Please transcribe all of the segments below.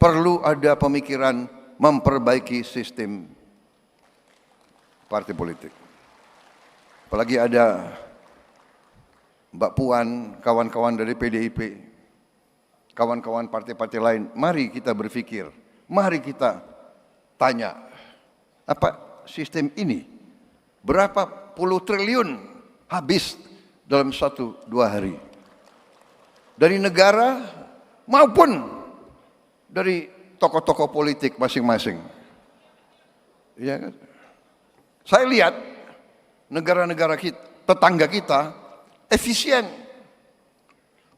perlu ada pemikiran memperbaiki sistem partai politik. Apalagi ada Mbak Puan, kawan-kawan dari PDIP, kawan-kawan partai-partai lain, mari kita berpikir, mari kita tanya, apa sistem ini berapa puluh triliun habis dalam 1-2 hari dari negara maupun dari tokoh-tokoh politik masing-masing. Ya kan? Saya lihat negara-negara kita, tetangga kita efisien.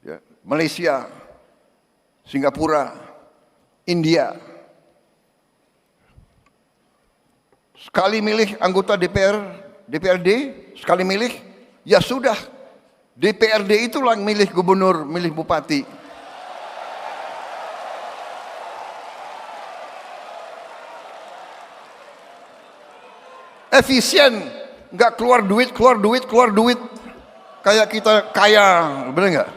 Ya, Malaysia, Singapura, India. Sekali milih anggota DPRD, sekali milih, ya sudah. DPRD itulah yang milih gubernur, milih bupati. Efisien, nggak keluar duit. Kayak kita kaya, benar nggak?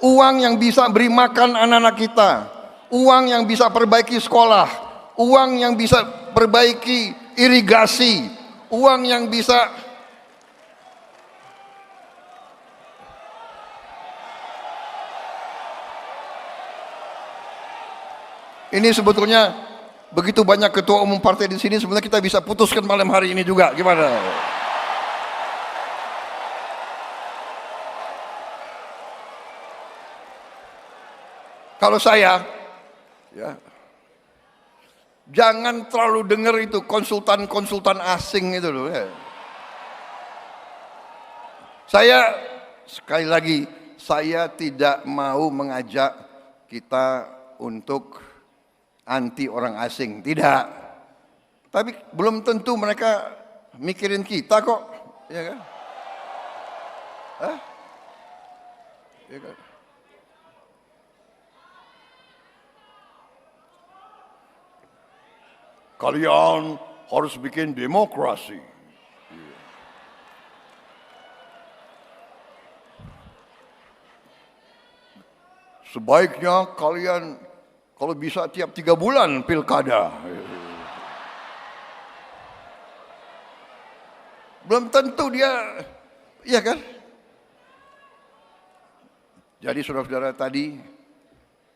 Uang yang bisa beri makan anak-anak kita, uang yang bisa perbaiki sekolah, uang yang bisa perbaiki irigasi, uang yang bisa ini sebetulnya begitu banyak ketua umum partai di sini, sebenarnya kita bisa putuskan malam hari ini juga, gimana? Kalau saya, ya, jangan terlalu dengar itu konsultan asing itu loh. Ya. Saya sekali lagi, saya tidak mau mengajak kita untuk anti orang asing, tidak. Tapi belum tentu mereka mikirin kita kok, ya kan? Hah? Ya kan? Kalian harus bikin demokrasi. Sebaiknya kalian kalau bisa tiap 3 bulan pilkada. Belum tentu dia, iya kan? Jadi saudara-saudara tadi,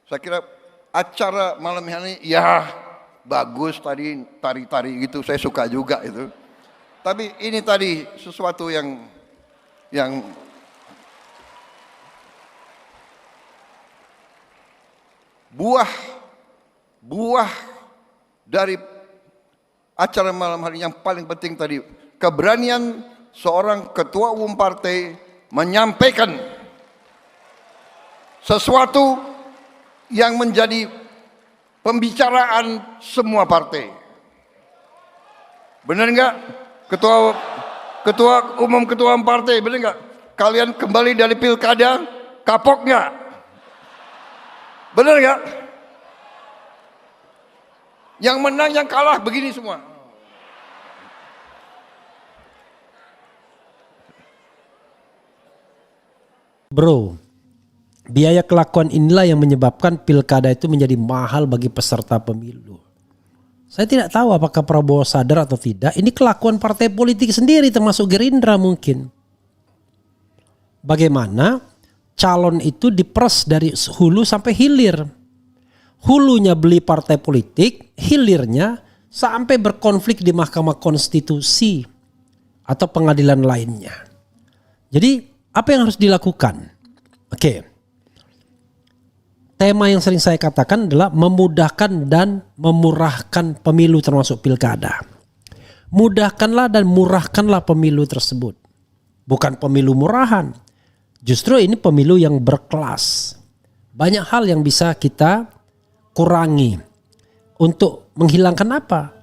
saya kira acara malam ini ya bagus tadi, tari-tari gitu, saya suka juga itu. Tapi ini tadi sesuatu yang buah dari acara malam hari yang paling penting tadi, keberanian seorang ketua umum partai menyampaikan sesuatu yang menjadi pembicaraan semua partai. Benar enggak? Ketua umum partai, benar enggak? Kalian kembali dari pilkada, kapok enggak? Benar enggak? Yang menang, yang kalah begini semua. Bro, biaya kelakuan inilah yang menyebabkan pilkada itu menjadi mahal bagi peserta pemilu. Saya tidak tahu apakah Prabowo sadar atau tidak. Ini kelakuan partai politik sendiri termasuk Gerindra mungkin. Bagaimana calon itu diperes dari hulu sampai hilir. Hulunya beli partai politik, hilirnya sampai berkonflik di Mahkamah Konstitusi atau pengadilan lainnya. Jadi apa yang harus dilakukan? Oke. Tema yang sering saya katakan adalah memudahkan dan memurahkan pemilu termasuk pilkada. Mudahkanlah dan murahkanlah pemilu tersebut. Bukan pemilu murahan. Justru ini pemilu yang berkelas. Banyak hal yang bisa kita kurangi untuk menghilangkan apa?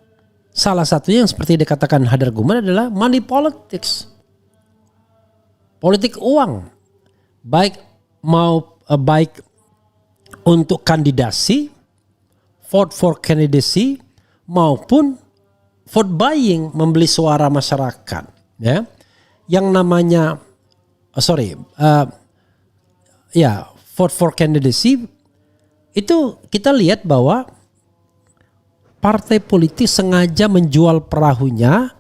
Salah satunya yang seperti dikatakan Hadar Guman adalah money politics. Politik uang. Baik untuk kandidasi, vote for candidacy, maupun vote buying, membeli suara masyarakat. Ya, yang namanya, vote for candidacy itu kita lihat bahwa partai politik sengaja menjual perahunya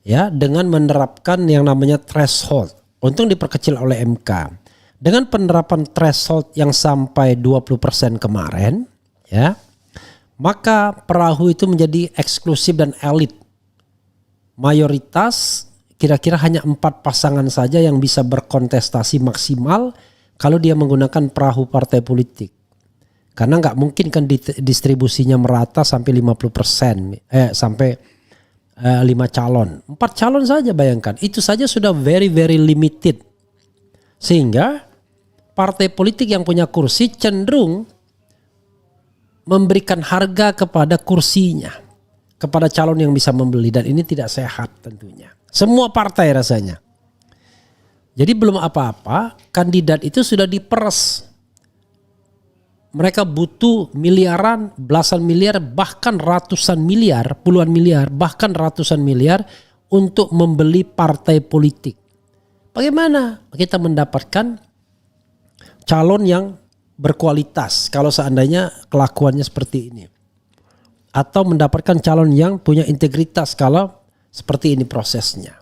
ya dengan menerapkan yang namanya threshold. Untung diperkecil oleh MK. Dengan penerapan threshold yang sampai 20% kemarin ya, maka perahu itu menjadi eksklusif dan elit. Mayoritas kira-kira hanya 4 pasangan saja yang bisa berkontestasi maksimal kalau dia menggunakan perahu partai politik. Karena nggak mungkin kan distribusinya merata sampai 50%, sampai 5 calon. 4 calon saja bayangkan. Itu saja sudah very limited. Sehingga partai politik yang punya kursi cenderung memberikan harga kepada kursinya, kepada calon yang bisa membeli, dan ini tidak sehat tentunya. Semua partai rasanya. Jadi belum apa-apa, kandidat itu sudah diperes. Mereka butuh miliaran, belasan miliar, bahkan ratusan miliar, puluhan miliar, bahkan ratusan miliar untuk membeli partai politik. Bagaimana kita mendapatkan calon yang berkualitas kalau seandainya kelakuannya seperti ini? Atau mendapatkan calon yang punya integritas kalau seperti ini prosesnya.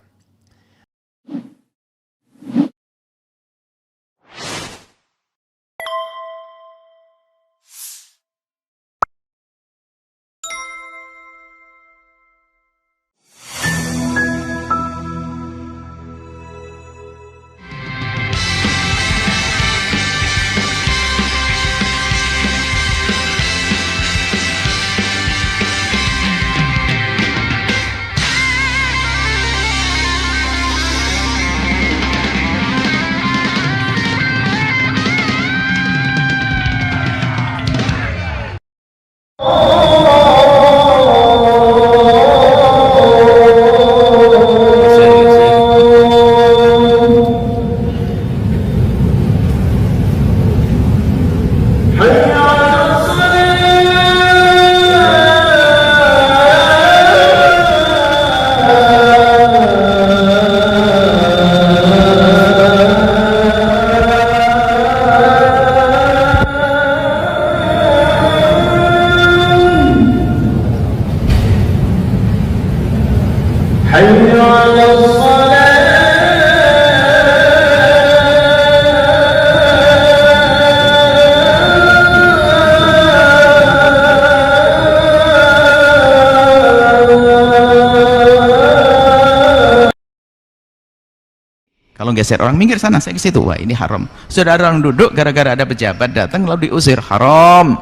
Kalau geser orang minggir sana, saya ke situ, wah ini haram. Sudah ada orang duduk, gara-gara ada pejabat datang lalu diusir, haram.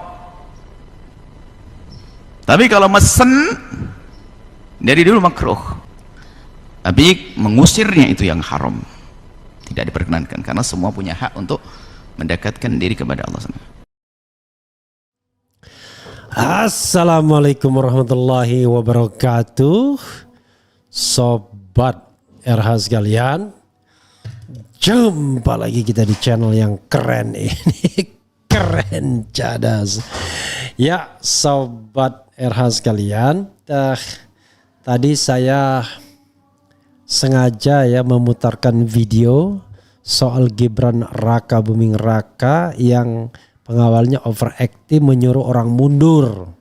Tapi kalau mesen dari dulu makruh. Tapi mengusirnya itu yang haram, tidak diperkenankan, karena semua punya hak untuk mendekatkan diri kepada Allah. Assalamualaikum warahmatullahi wabarakatuh. Sobat RH sekalian, jumpa lagi kita di channel yang keren ini. Keren cadas. Ya sobat RH sekalian, tadi saya sengaja ya memutarkan video soal Gibran Raka Buming Raka yang pengawalnya overactive menyuruh orang mundur.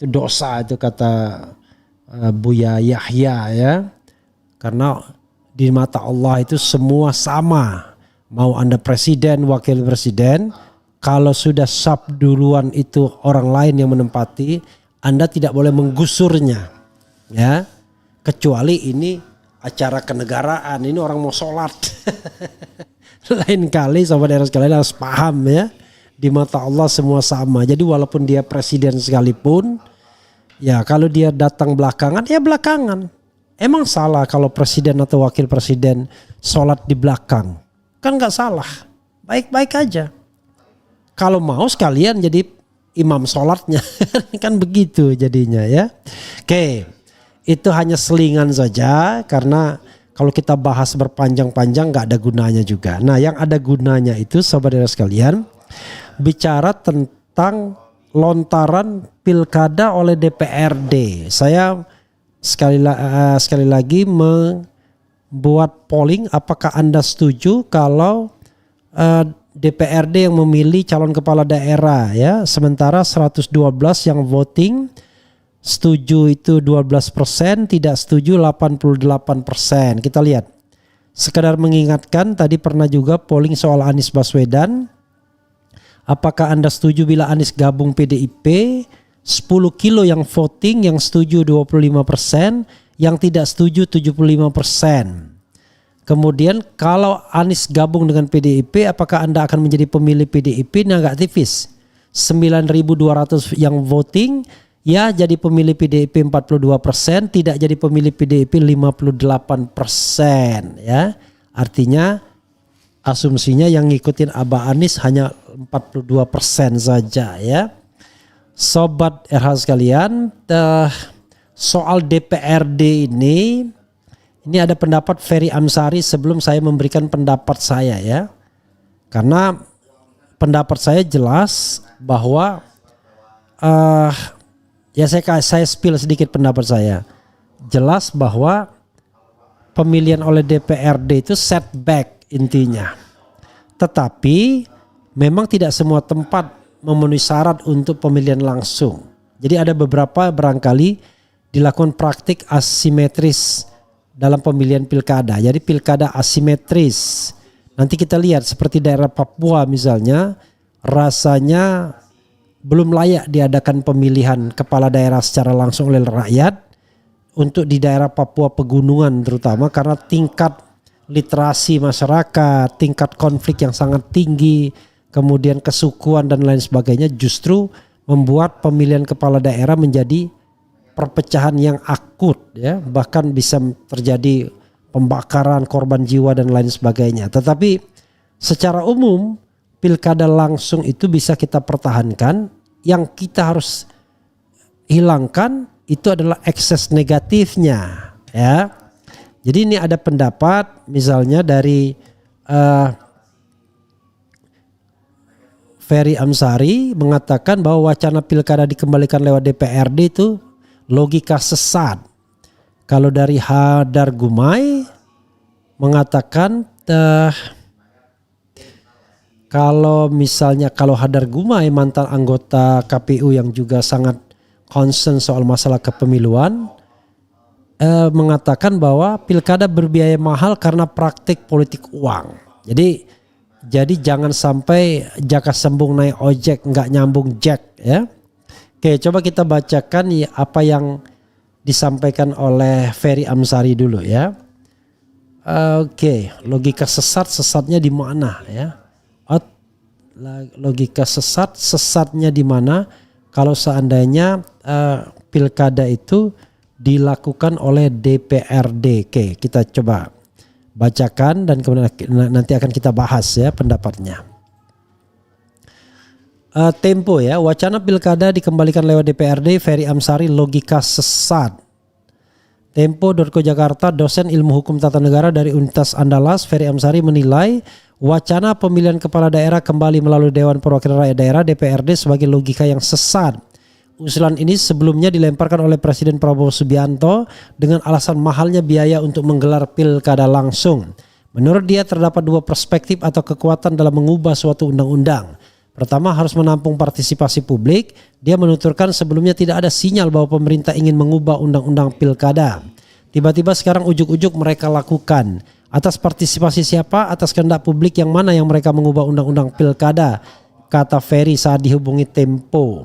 Itu dosa itu kata Buya Yahya ya. Karena di mata Allah itu semua sama. Mau Anda presiden, wakil presiden, kalau sudah sub duluan itu orang lain yang menempati, Anda tidak boleh menggusurnya. Ya. Kecuali ini acara kenegaraan, ini orang mau sholat. Lain kali sobat daerah sekalian harus paham ya. Di mata Allah semua sama. Jadi walaupun dia presiden sekalipun, ya kalau dia datang belakangan, ya belakangan. Emang salah kalau presiden atau wakil presiden sholat di belakang? Kan gak salah. Baik-baik aja. Kalau mau sekalian jadi imam sholatnya. Kan begitu jadinya ya. Oke. Itu hanya selingan saja, karena kalau kita bahas berpanjang-panjang gak ada gunanya juga. Nah yang ada gunanya itu saudara sekalian, bicara tentang lontaran pilkada oleh DPRD. Saya sekali lagi membuat polling, apakah Anda setuju kalau DPRD yang memilih calon kepala daerah ya. Sementara 112 yang voting, setuju itu 12%, tidak setuju 88%. Kita lihat. Sekedar mengingatkan, tadi pernah juga polling soal Anies Baswedan. Apakah Anda setuju bila Anies gabung PDIP? 10 kilo yang voting, yang setuju 25%, yang tidak setuju 75%. Kemudian kalau Anies gabung dengan PDIP, apakah Anda akan menjadi pemilih PDIP? Ini agak tipis. 9.200 yang voting, ya jadi pemilih PDIP 42%, tidak jadi pemilih PDIP 58%. Ya, artinya asumsinya yang ngikutin Abah Anies hanya 42% saja ya. Sobat RH sekalian, soal DPRD ini ada pendapat Ferry Amsari sebelum saya memberikan pendapat saya ya. Karena pendapat saya jelas bahwa ya saya spill sedikit pendapat saya. Jelas bahwa pemilihan oleh DPRD itu setback intinya. Tetapi memang tidak semua tempat memenuhi syarat untuk pemilihan langsung. Jadi ada beberapa barangkali dilakukan praktik asimetris dalam pemilihan pilkada. Jadi pilkada asimetris. Nanti kita lihat seperti daerah Papua misalnya, rasanya belum layak diadakan pemilihan kepala daerah secara langsung oleh rakyat. Untuk di daerah Papua pegunungan terutama, karena tingkat literasi masyarakat, tingkat konflik yang sangat tinggi, kemudian kesukuan dan lain sebagainya, justru membuat pemilihan kepala daerah menjadi perpecahan yang akut ya, bahkan bisa terjadi pembakaran, korban jiwa dan lain sebagainya. Tetapi secara umum pilkada langsung itu bisa kita pertahankan. Yang kita harus hilangkan itu adalah ekses negatifnya ya. Jadi ini ada pendapat misalnya dari Ferry Amsari mengatakan bahwa wacana pilkada dikembalikan lewat DPRD itu logika sesat. Kalau dari Hadar Gumai mengatakan kalau Hadar Gumai, mantan anggota KPU yang juga sangat concern soal masalah kepemiluan, mengatakan bahwa pilkada berbiaya mahal karena praktik politik uang. Jadi jangan sampai jaka sembung naik ojek nggak nyambung jack ya. Oke, coba kita bacakan ya apa yang disampaikan oleh Ferry Amsari dulu ya. Oke, logika sesatnya di mana ya? Logika sesatnya di mana kalau seandainya pilkada itu dilakukan oleh DPRD. Oke, kita coba bacakan dan kemudian nanti akan kita bahas ya pendapatnya. Tempo ya, wacana pilkada dikembalikan lewat DPRD, Ferry Amsari logika sesat. Tempo.co Jakarta, dosen ilmu hukum tata negara dari Universitas Andalas, Ferry Amsari menilai wacana pemilihan kepala daerah kembali melalui Dewan Perwakilan Rakyat Daerah DPRD sebagai logika yang sesat. Usulan ini sebelumnya dilemparkan oleh Presiden Prabowo Subianto dengan alasan mahalnya biaya untuk menggelar pilkada langsung. Menurut dia terdapat dua perspektif atau kekuatan dalam mengubah suatu undang-undang. Pertama, harus menampung partisipasi publik. Dia menuturkan sebelumnya tidak ada sinyal bahwa pemerintah ingin mengubah undang-undang pilkada. Tiba-tiba sekarang ujuk-ujuk mereka lakukan. Atas partisipasi siapa? Atas kehendak publik yang mana yang mereka mengubah undang-undang pilkada? Kata Ferry saat dihubungi Tempo.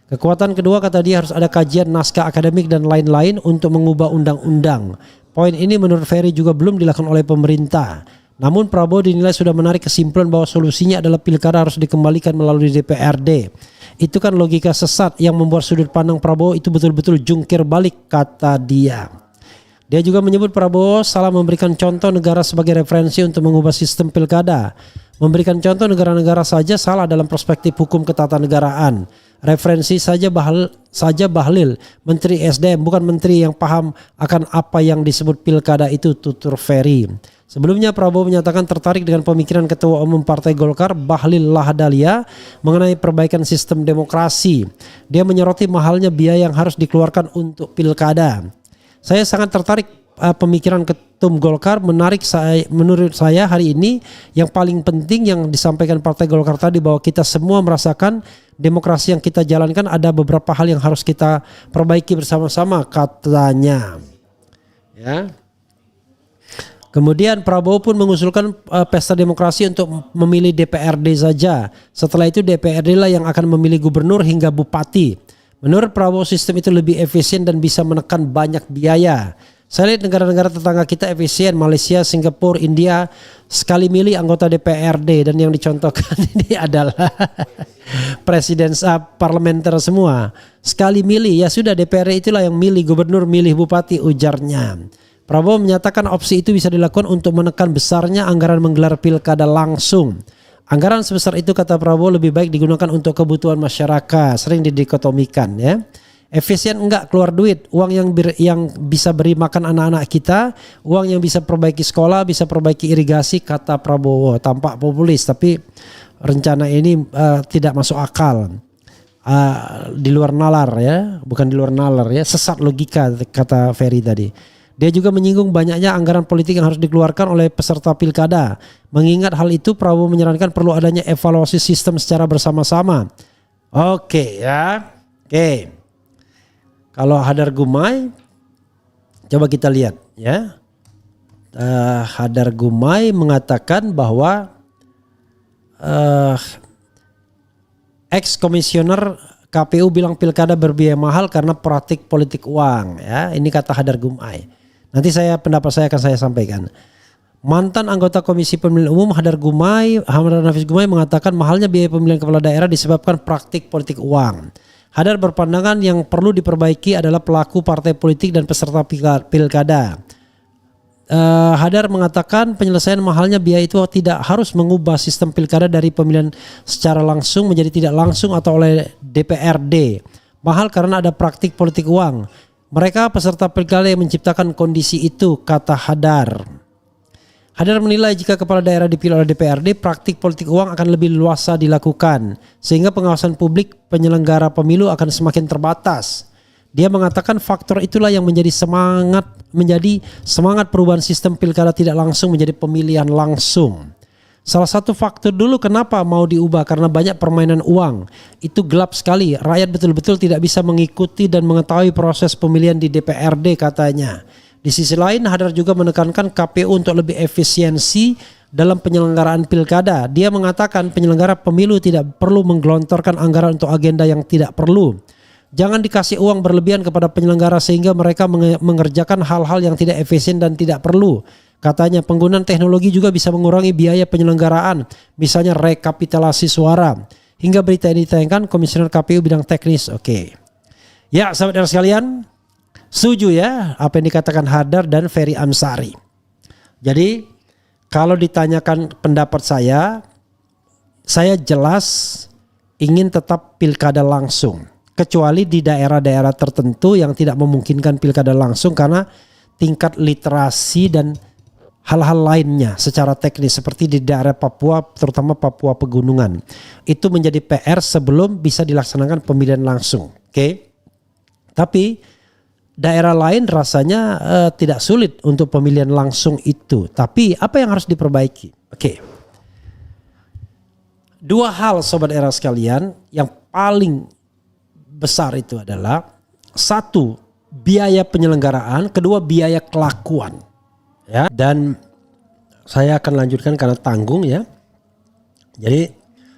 Kekuatan kedua, kata dia, harus ada kajian naskah akademik dan lain-lain untuk mengubah undang-undang. Poin ini menurut Ferry juga belum dilakukan oleh pemerintah. Namun Prabowo dinilai sudah menarik kesimpulan bahwa solusinya adalah pilkada harus dikembalikan melalui DPRD. Itu kan logika sesat yang membuat sudut pandang Prabowo itu betul-betul jungkir balik, kata dia. Dia juga menyebut Prabowo salah memberikan contoh negara sebagai referensi untuk mengubah sistem pilkada. Memberikan contoh negara-negara saja salah dalam perspektif hukum ketatanegaraan. Referensi saja Bahlil, Menteri SDM, bukan menteri yang paham akan apa yang disebut pilkada itu, tutur Ferry. Sebelumnya Prabowo menyatakan tertarik dengan pemikiran Ketua Umum Partai Golkar Bahlil Lahadalia mengenai perbaikan sistem demokrasi. Dia menyoroti mahalnya biaya yang harus dikeluarkan untuk pilkada. Saya sangat tertarik pemikiran Ketum Golkar menurut saya hari ini yang paling penting yang disampaikan Partai Golkar tadi, bahwa kita semua merasakan demokrasi yang kita jalankan ada beberapa hal yang harus kita perbaiki bersama-sama katanya. Ya. Kemudian Prabowo pun mengusulkan pesta demokrasi untuk memilih DPRD saja. Setelah itu DPRD lah yang akan memilih gubernur hingga bupati. Menurut Prabowo sistem itu lebih efisien dan bisa menekan banyak biaya. Saya lihat negara-negara tetangga kita efisien, Malaysia, Singapura, India, sekali milih anggota DPRD, dan yang dicontohkan ini adalah presiden parlementer semua. Sekali milih, ya sudah DPRD itulah yang milih gubernur, milih bupati, ujarnya. Prabowo menyatakan opsi itu bisa dilakukan untuk menekan besarnya anggaran menggelar pilkada langsung. Anggaran sebesar itu, kata Prabowo, lebih baik digunakan untuk kebutuhan masyarakat. Sering didikotomikan ya. Efisien enggak, keluar duit, uang yang bisa beri makan anak-anak kita, uang yang bisa perbaiki sekolah, bisa perbaiki irigasi, kata Prabowo. Tampak populis, tapi rencana ini tidak masuk akal. Di luar nalar ya, bukan di luar nalar ya, sesat logika, kata Ferry tadi. Dia juga menyinggung banyaknya anggaran politik yang harus dikeluarkan oleh peserta pilkada. Mengingat hal itu, Prabowo menyarankan perlu adanya evaluasi sistem secara bersama-sama. Oke ya, oke. Kalau Hadar Gumai, coba kita lihat ya. Hadar Gumai mengatakan bahwa ex-komisioner KPU bilang pilkada berbiaya mahal karena praktik politik uang. Ya, ini kata Hadar Gumai. Nanti pendapat saya akan saya sampaikan. Mantan anggota Komisi Pemilihan Umum Hadar Nafis Gumai mengatakan mahalnya biaya pemilihan kepala daerah disebabkan praktik politik uang. Hadar berpandangan yang perlu diperbaiki adalah pelaku partai politik dan peserta pilkada. Hadar mengatakan penyelesaian mahalnya biaya itu tidak harus mengubah sistem pilkada dari pemilihan secara langsung menjadi tidak langsung atau oleh DPRD. Mahal karena ada praktik politik uang. Mereka peserta pilkada yang menciptakan kondisi itu, kata Hadar. Hadar menilai jika kepala daerah dipilih oleh DPRD, praktik politik uang akan lebih luasa dilakukan, sehingga pengawasan publik penyelenggara pemilu akan semakin terbatas. Dia mengatakan faktor itulah yang menjadi semangat perubahan sistem pilkada tidak langsung menjadi pemilihan langsung. Salah satu faktor dulu kenapa mau diubah karena banyak permainan uang. Itu gelap sekali, rakyat betul-betul tidak bisa mengikuti dan mengetahui proses pemilihan di DPRD, katanya. Di sisi lain, Hadar juga menekankan KPU untuk lebih efisiensi dalam penyelenggaraan pilkada. Dia mengatakan penyelenggara pemilu tidak perlu menggelontorkan anggaran untuk agenda yang tidak perlu. Jangan dikasih uang berlebihan kepada penyelenggara sehingga mereka mengerjakan hal-hal yang tidak efisien dan tidak perlu. Katanya penggunaan teknologi juga bisa mengurangi biaya penyelenggaraan, misalnya rekapitulasi suara. Hingga berita ini ditayangkan Komisioner KPU bidang teknis. Oke. Ya, sahabat sekalian, setuju ya apa yang dikatakan Hadar dan Ferry Amsari. Jadi kalau ditanyakan pendapat saya jelas ingin tetap pilkada langsung. Kecuali di daerah-daerah tertentu yang tidak memungkinkan pilkada langsung karena tingkat literasi dan hal-hal lainnya secara teknis seperti di daerah Papua, terutama Papua Pegunungan. Itu menjadi PR sebelum bisa dilaksanakan pemilihan langsung. Oke. Tapi daerah lain rasanya tidak sulit untuk pemilihan langsung itu. Tapi apa yang harus diperbaiki? Oke. Dua hal sobat era sekalian yang paling besar itu adalah satu, biaya penyelenggaraan, kedua biaya kelakuan. Ya, dan saya akan lanjutkan karena tanggung ya. Jadi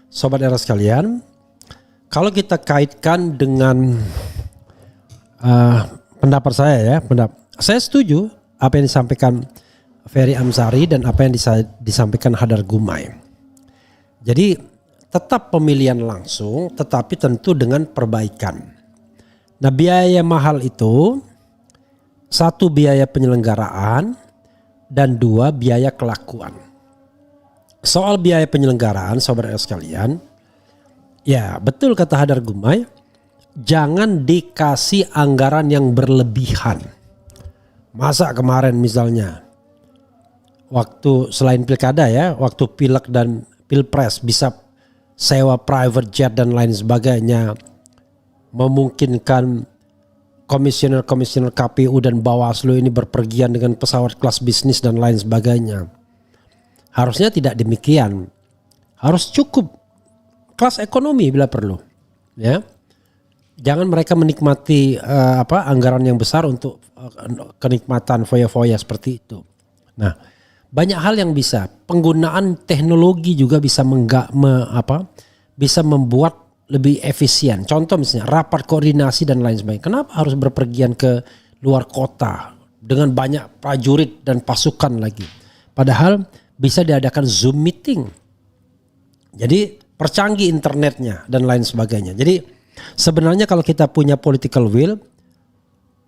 sobat era sekalian, kalau kita kaitkan dengan pendapat saya ya, saya setuju apa yang disampaikan Ferry Amsari dan apa yang disampaikan Hadar Gumai. Jadi tetap pemilihan langsung tetapi tentu dengan perbaikan. Nah, biaya mahal itu satu, biaya penyelenggaraan, dan dua, biaya kelakuan. Soal biaya penyelenggaraan saudara sekalian, ya betul kata Hadar Gumai, jangan dikasih anggaran yang berlebihan. Masa kemarin misalnya waktu selain pilkada ya, waktu pilek dan pilpres bisa sewa private jet dan lain sebagainya, memungkinkan komisioner-komisioner KPU dan Bawaslu ini berpergian dengan pesawat kelas bisnis dan lain sebagainya. Harusnya tidak demikian. Harus cukup kelas ekonomi bila perlu. Ya. Jangan mereka menikmati anggaran yang besar untuk kenikmatan foya-foya seperti itu. Nah, banyak hal yang bisa. Penggunaan teknologi juga bisa bisa membuat lebih efisien. Contoh misalnya rapat koordinasi dan lain sebagainya. Kenapa harus berpergian ke luar kota dengan banyak prajurit dan pasukan lagi? Padahal bisa diadakan Zoom meeting. Jadi percanggih internetnya dan lain sebagainya. Jadi sebenarnya kalau kita punya political will,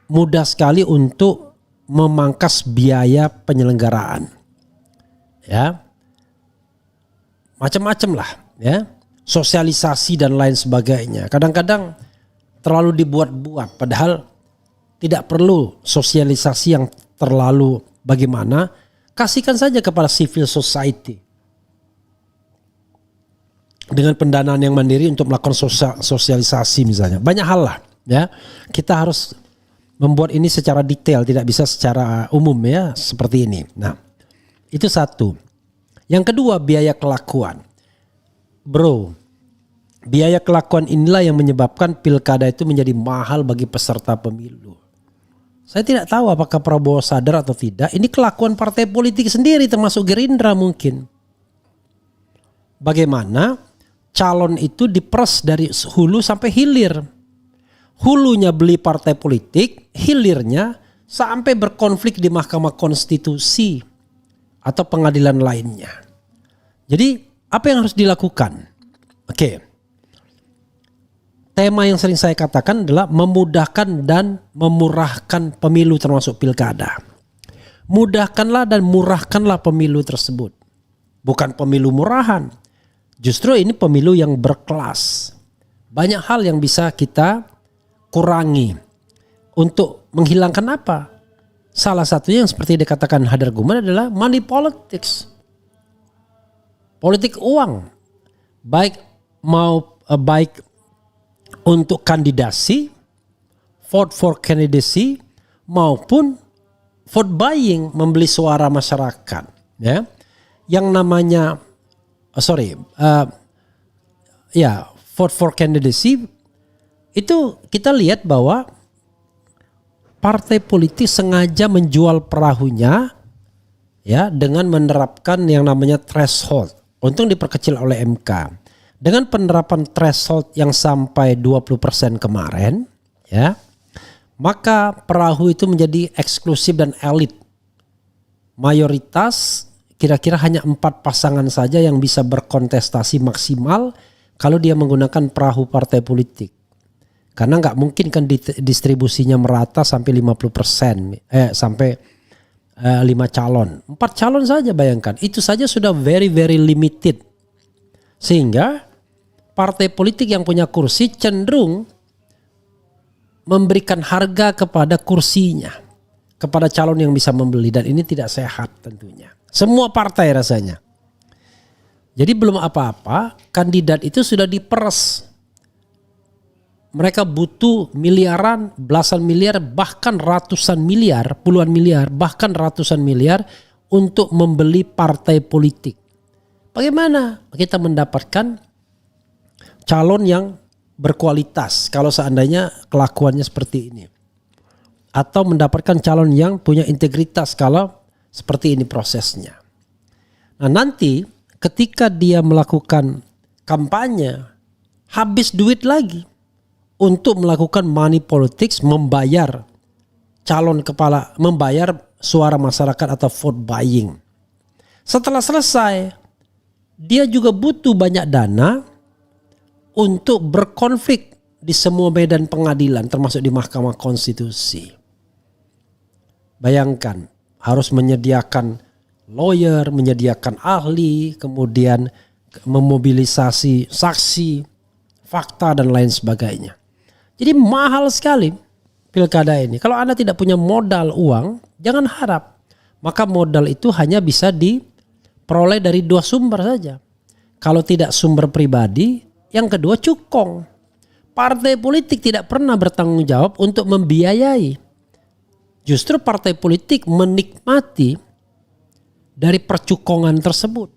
mudah sekali untuk memangkas biaya penyelenggaraan. Ya. Macam-macam lah, ya. Sosialisasi dan lain sebagainya. Kadang-kadang terlalu dibuat-buat, padahal tidak perlu sosialisasi yang terlalu bagaimana. Kasihkan saja kepada civil society dengan pendanaan yang mandiri untuk melakukan sosialisasi misalnya. Banyak hal lah, ya. Kita harus membuat ini secara detail, tidak bisa secara umum ya seperti ini. Nah, itu satu. Yang kedua, biaya kelakuan. Bro, biaya kelakuan inilah yang menyebabkan pilkada itu menjadi mahal bagi peserta pemilu. Saya tidak tahu apakah Prabowo sadar atau tidak. Ini kelakuan partai politik sendiri termasuk Gerindra mungkin. Bagaimana calon itu diperes dari hulu sampai hilir. Hulunya beli partai politik, hilirnya sampai berkonflik di Mahkamah Konstitusi atau pengadilan lainnya. Jadi apa yang harus dilakukan? Oke. Tema yang sering saya katakan adalah memudahkan dan memurahkan pemilu termasuk pilkada. Mudahkanlah dan murahkanlah pemilu tersebut. Bukan pemilu murahan. Justru ini pemilu yang berkelas. Banyak hal yang bisa kita kurangi untuk menghilangkan apa? Salah satunya yang seperti dikatakan Hadar Guman adalah money politics. Politik uang. Baik untuk kandidasi, vote for candidacy maupun vote buying, membeli suara masyarakat, ya. Yang namanya vote for candidacy itu kita lihat bahwa partai politik sengaja menjual perahunya ya dengan menerapkan yang namanya threshold. Untung diperkecil oleh MK. Dengan penerapan threshold yang sampai 20% kemarin, ya, maka perahu itu menjadi eksklusif dan elit. Mayoritas kira-kira hanya 4 pasangan saja yang bisa berkontestasi maksimal kalau dia menggunakan perahu partai politik. Karena nggak mungkin kan distribusinya merata sampai 50%, sampai 5 calon. 4 calon saja bayangkan. Itu saja sudah very very limited. Sehingga partai politik yang punya kursi cenderung memberikan harga kepada kursinya, kepada calon yang bisa membeli, dan ini tidak sehat tentunya. Semua partai rasanya. Jadi belum apa-apa, kandidat itu sudah diperes. Mereka butuh miliaran, belasan miliar, bahkan ratusan miliar, puluhan miliar, bahkan ratusan miliar untuk membeli partai politik. Bagaimana kita mendapatkan calon yang berkualitas kalau seandainya kelakuannya seperti ini? Atau mendapatkan calon yang punya integritas kalau seperti ini prosesnya. Nah nanti ketika dia melakukan kampanye, habis duit lagi untuk melakukan money politics, membayar calon kepala, membayar suara masyarakat atau vote buying. Setelah selesai, dia juga butuh banyak dana untuk berkonflik di semua medan pengadilan termasuk di Mahkamah Konstitusi. Bayangkan harus menyediakan lawyer, menyediakan ahli, kemudian memobilisasi saksi, fakta dan lain sebagainya. Jadi mahal sekali pilkada ini. Kalau Anda tidak punya modal uang, jangan harap. Maka modal itu hanya bisa diperoleh dari 2 sumber saja. Kalau tidak sumber pribadi, yang kedua cukong. partai politik tidak pernah bertanggung jawab untuk membiayai. Justru partai politik menikmati dari percukongan tersebut.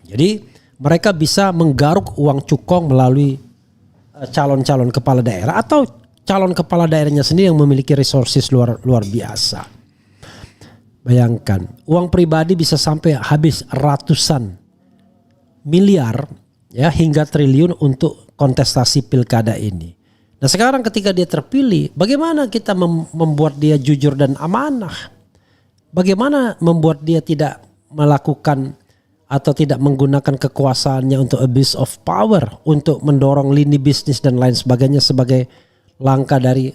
Jadi mereka bisa menggaruk uang cukong melalui calon-calon kepala daerah atau calon kepala daerahnya sendiri yang memiliki resources luar biasa. Bayangkan, uang pribadi bisa sampai habis ratusan miliar ya hingga triliun untuk kontestasi pilkada ini. Nah sekarang ketika dia terpilih, bagaimana kita membuat dia jujur dan amanah? Bagaimana membuat dia tidak melakukan atau tidak menggunakan kekuasaannya untuk abuse of power, untuk mendorong lini bisnis dan lain sebagainya sebagai langkah dari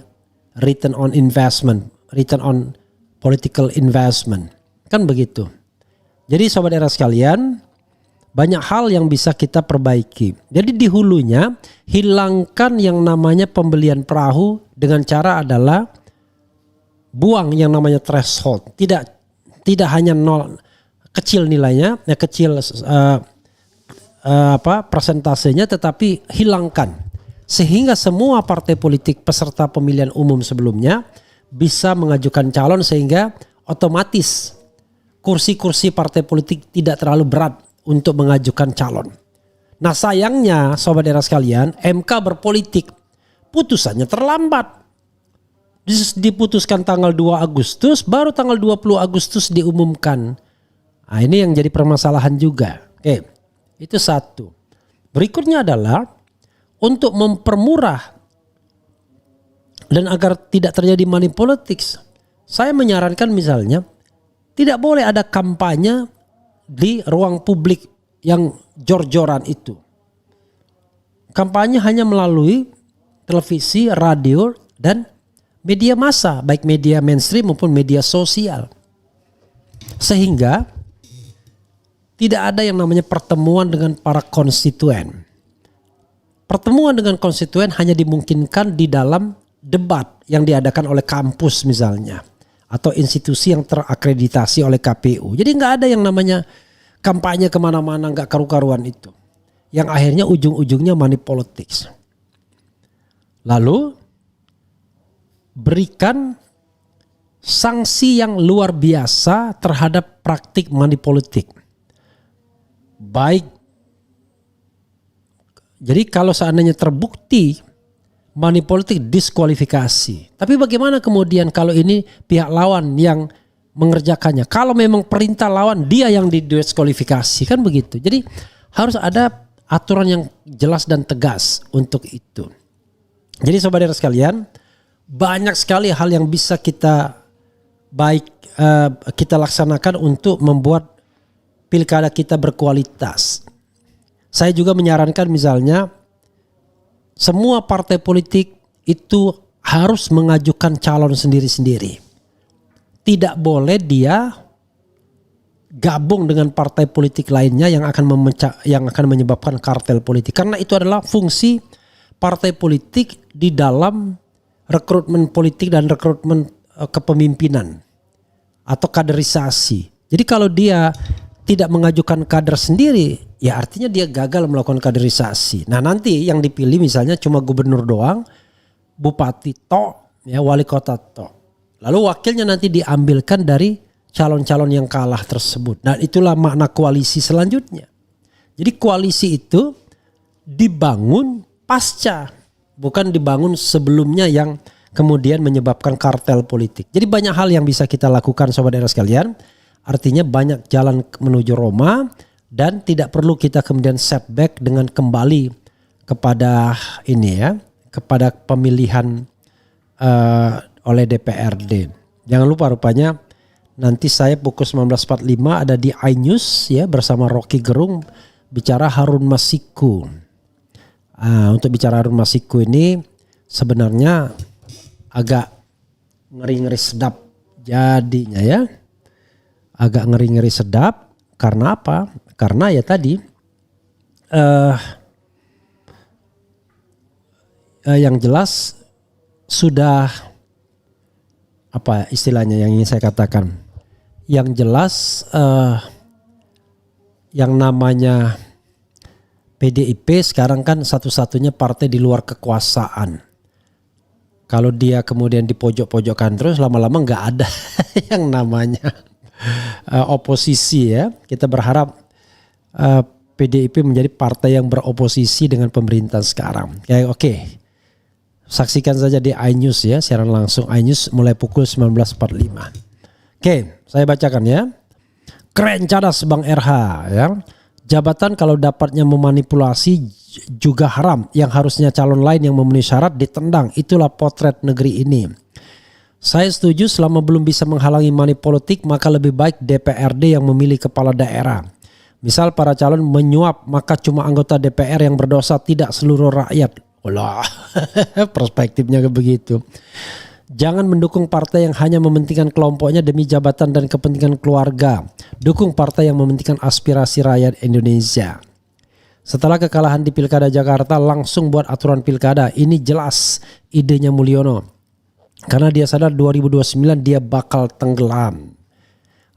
return on investment, return on political investment. Kan begitu. Jadi sobat era sekalian, banyak hal yang bisa kita perbaiki. Jadi di hulunya hilangkan yang namanya pembelian perahu dengan cara adalah buang yang namanya threshold. Tidak hanya nol kecil nilainya, ya kecil persentasenya, tetapi hilangkan sehingga semua partai politik peserta pemilihan umum sebelumnya bisa mengajukan calon sehingga otomatis kursi-kursi partai politik tidak terlalu berat untuk mengajukan calon. Nah sayangnya sobat era sekalian, MK berpolitik, putusannya terlambat. Diputuskan tanggal 2 Agustus, baru tanggal 20 Agustus diumumkan. Nah ini yang jadi permasalahan juga. Oke, itu satu. Berikutnya adalah untuk mempermurah dan agar tidak terjadi money politics, saya menyarankan misalnya tidak boleh ada kampanye di ruang publik yang jor-joran itu. Kampanye hanya melalui televisi, radio, dan media massa, baik media mainstream maupun media sosial. Sehingga tidak ada yang namanya pertemuan dengan para konstituen. Pertemuan dengan konstituen hanya dimungkinkan di dalam debat yang diadakan oleh kampus misalnya, atau institusi yang terakreditasi oleh KPU. Jadi nggak ada yang namanya kampanye kemana-mana nggak karu-karuan itu. Yang akhirnya ujung-ujungnya money politics. Lalu berikan sanksi yang luar biasa terhadap praktik money politik. Baik, jadi kalau seandainya terbukti money politik diskualifikasi. Tapi bagaimana kemudian kalau ini pihak lawan yang mengerjakannya? Kalau memang perintah lawan dia yang didiskualifikasi, kan begitu. Jadi harus ada aturan yang jelas dan tegas untuk itu. Jadi saudara sekalian, banyak sekali hal yang bisa kita kita laksanakan untuk membuat pilkada kita berkualitas. Saya juga menyarankan misalnya semua partai politik itu harus mengajukan calon sendiri-sendiri. Tidak boleh dia gabung dengan partai politik lainnya yang akan menyebabkan kartel politik. Karena itu adalah fungsi partai politik di dalam rekrutmen politik dan rekrutmen kepemimpinan atau kaderisasi. Jadi kalau dia tidak mengajukan kader sendiri, ya artinya dia gagal melakukan kaderisasi. Nah nanti yang dipilih misalnya cuma gubernur doang, bupati tok, ya wali kota tok. Lalu wakilnya nanti diambilkan dari calon-calon yang kalah tersebut. Nah itulah makna koalisi selanjutnya. Jadi koalisi itu dibangun pasca, bukan dibangun sebelumnya yang kemudian menyebabkan kartel politik. Jadi banyak hal yang bisa kita lakukan sobat daerah sekalian. Artinya banyak jalan menuju Roma dan tidak perlu kita kemudian setback dengan kembali kepada ini ya, kepada pemilihan oleh DPRD. Jangan lupa rupanya nanti saya pukul 19.45 ada di iNews ya bersama Rocky Gerung bicara Harun Masiku. Untuk bicara Harun Masiku ini sebenarnya agak ngeri-ngeri sedap jadinya ya. Agak ngeri-ngeri sedap karena apa? Karena ya tadi yang jelas sudah apa istilahnya yang ingin saya katakan? Yang jelas yang namanya PDIP sekarang kan satu-satunya partai di luar kekuasaan. Kalau dia kemudian dipojok-pojokkan terus, lama-lama nggak ada yang namanya oposisi ya. Kita berharap PDIP menjadi partai yang beroposisi dengan pemerintahan sekarang. Oke. Saksikan saja di iNews ya, siaran langsung iNews mulai pukul 19.45. Oke, saya bacakan ya. Keren cadas Bang RH ya. Jabatan kalau dapatnya memanipulasi juga haram, yang harusnya calon lain yang memenuhi syarat ditendang. Itulah potret negeri ini. Saya setuju selama belum bisa menghalangi money politik, maka lebih baik DPRD yang memilih kepala daerah. Misal para calon menyuap, maka cuma anggota DPR yang berdosa, tidak seluruh rakyat. Olah, perspektifnya begitu. Jangan mendukung partai yang hanya mementingkan kelompoknya demi jabatan dan kepentingan keluarga. Dukung partai yang mementingkan aspirasi rakyat Indonesia. Setelah kekalahan di Pilkada Jakarta, langsung buat aturan pilkada. Ini jelas idenya Mulyono. Karena dia sadar 2029 dia bakal tenggelam.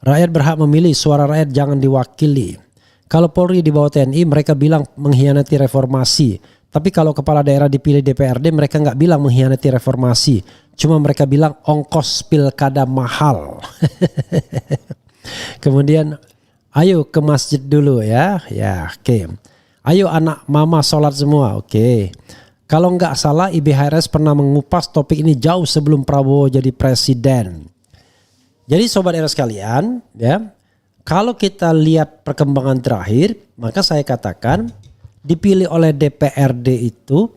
Rakyat berhak memilih, suara rakyat jangan diwakili. Kalau Polri di bawah TNI, mereka bilang mengkhianati reformasi. Tapi kalau kepala daerah dipilih DPRD, mereka nggak bilang mengkhianati reformasi. Cuma mereka bilang ongkos pilkada mahal. Kemudian, ayo ke masjid dulu ya. Ya, oke. Ayo anak mama sholat semua, oke. Kalau nggak salah IBHRS pernah mengupas topik ini jauh sebelum Prabowo jadi presiden. Jadi sobat era sekalian, ya, kalau kita lihat perkembangan terakhir, maka saya katakan dipilih oleh DPRD itu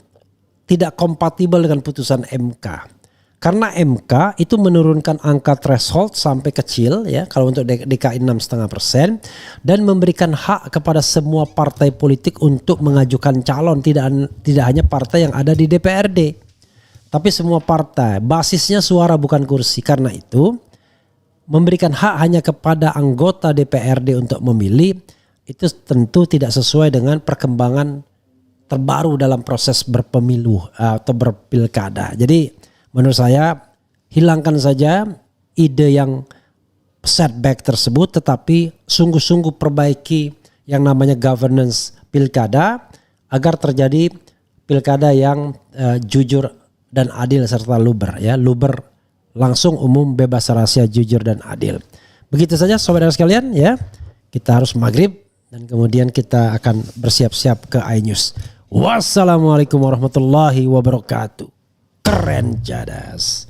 tidak kompatibel dengan putusan MK. Karena MK itu menurunkan angka threshold sampai kecil ya, kalau untuk DKI 6,5%, dan memberikan hak kepada semua partai politik untuk mengajukan calon, tidak hanya partai yang ada di DPRD, tapi semua partai. Basisnya suara bukan kursi. Karena itu memberikan hak hanya kepada anggota DPRD untuk memilih itu tentu tidak sesuai dengan perkembangan terbaru dalam proses berpemilu atau berpilkada. Jadi menurut saya hilangkan saja ide yang setback tersebut, tetapi sungguh-sungguh perbaiki yang namanya governance pilkada agar terjadi pilkada yang jujur dan adil serta luber ya, luber langsung, umum, bebas rahasia, jujur dan adil. Begitu saja saudara sekalian ya. Kita harus maghrib dan kemudian kita akan bersiap-siap ke iNews. Wassalamualaikum warahmatullahi wabarakatuh. Keren cadas.